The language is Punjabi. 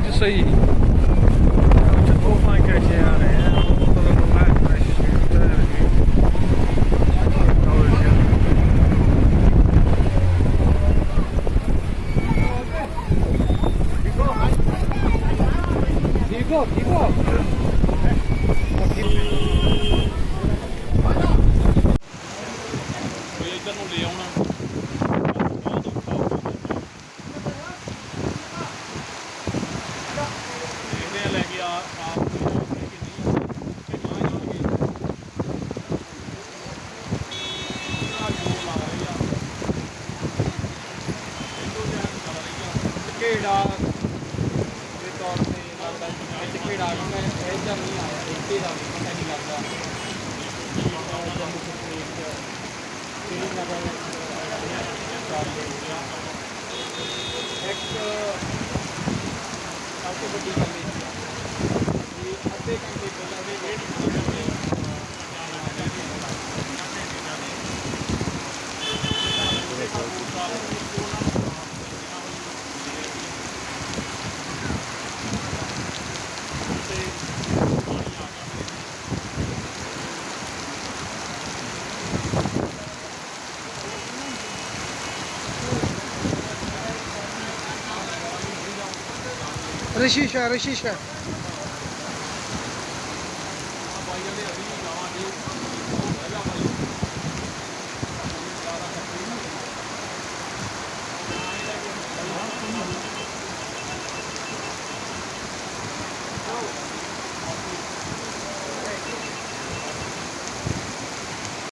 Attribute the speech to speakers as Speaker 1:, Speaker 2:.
Speaker 1: to see. Oh my gosh, yeah. Keep up.
Speaker 2: ਇੱਧਰ ਨੂੰ ਲੈ ਆਉਣਾ ਦੇਖਦੇ ਆ ਲੈ ਕੇ ਆ ਘੇੜਾ ਦੇ ਤੌਰ ਤੇ ਲੱਗਦਾ ਇੱਥੇ ਘੇੜਾ ਵੀ ਮੈਂ ਇਹ ਜਮ ਨਹੀਂ ਆਇਆ ਇੱਥੇ ਦਾ ਵੀ ਪਤਾ ਨਹੀਂ ਲੱਗਦਾ ਜੰਮੂ ਕਸ਼ਮੀਰ ਚ श्रीनगर एक सबसे बड़ी गल ये अद्धे घंटे पहले वेट
Speaker 1: Rashisha.